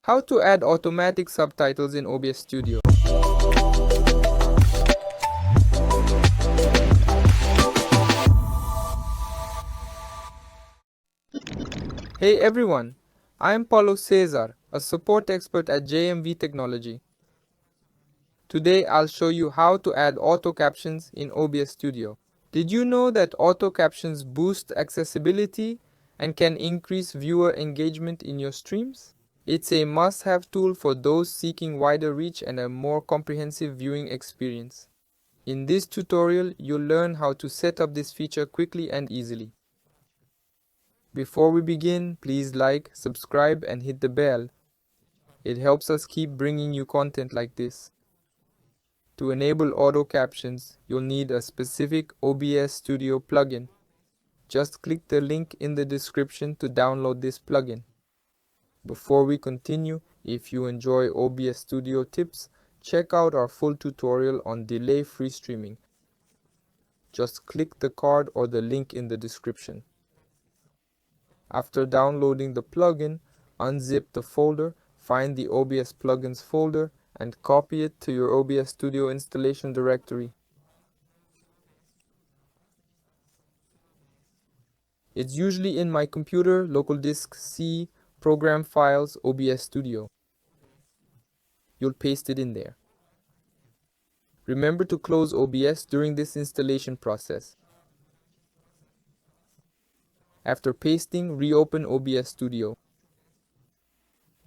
How to add automatic subtitles in OBS Studio. Hey everyone, I am Paulo Cesar, a support expert at JMV Technology. Today I'll show you how to add auto captions in OBS Studio. Did you know that auto captions boost accessibility and can increase viewer engagement in your streams? It's a must-have tool for those seeking wider reach and a more comprehensive viewing experience. In this tutorial, you'll learn how to set up this feature quickly and easily. Before we begin, please like, subscribe, and hit the bell. It helps us keep bringing you content like this. To enable auto captions, you'll need a specific OBS Studio plugin. Just click the link in the description to download this plugin. Before we continue, if you enjoy OBS Studio tips, check out our full tutorial on delay-free streaming. Just click the card or the link in the description. After downloading the plugin, unzip the folder, find the OBS plugins folder, and copy it to your OBS Studio installation directory. It's usually in my computer, local disk C, program files, OBS Studio. You'll paste it in there. Remember to close OBS during this installation process. After pasting, reopen OBS Studio.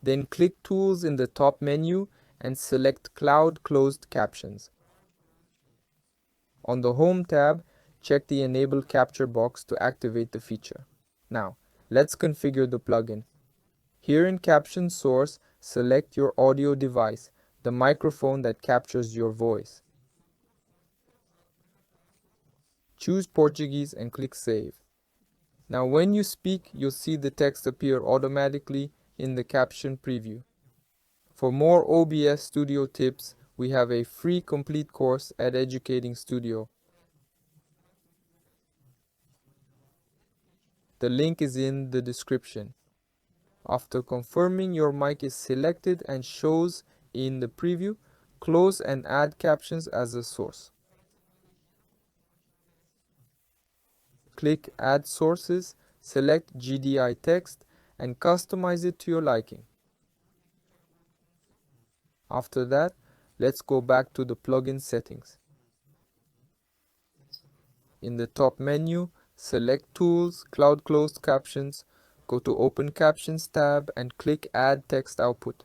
Then click Tools in the top menu and select Cloud Closed Captions. On the Home tab, check the Enable Capture box to activate the feature. Now, let's configure the plugin. Here in Caption Source, select your audio device, the microphone that captures your voice. Choose Portuguese and click Save. Now when you speak, you'll see the text appear automatically in the caption preview. For more OBS Studio tips, we have a free complete course at Educating Studio. The link is in the description. After confirming your mic is selected and shows in the preview, close and add captions as a source. Click Add Sources, select GDI text, and customize it to your liking. After that, let's go back to the plugin settings. In the top menu, select Tools, Cloud Closed Captions, go to Open Captions tab and click Add Text Output.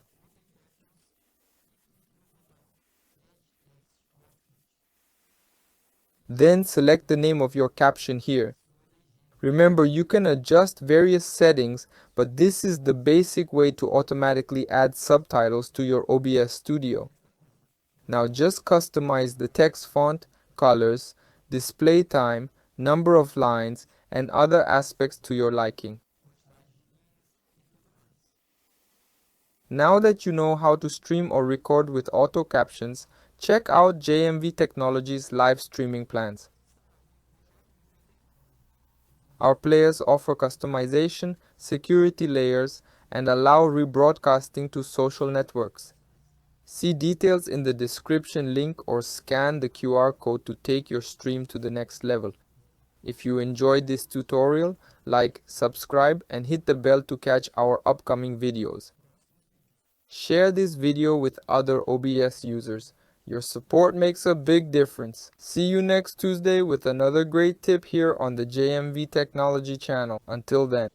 Then select the name of your caption here. Remember, you can adjust various settings, but this is the basic way to automatically add subtitles to your OBS Studio. Now just customize the text font, colors, display time, number of lines, and other aspects to your liking. Now that you know how to stream or record with auto captions, check out JMV Technology's live streaming plans. Our players offer customization, security layers, and allow rebroadcasting to social networks. See details in the description link or scan the QR code to take your stream to the next level. If you enjoyed this tutorial, like, subscribe, and hit the bell to catch our upcoming videos. Share this video with other OBS users. Your support makes a big difference. See you next Tuesday with another great tip here on the JMV Technology channel. Until then.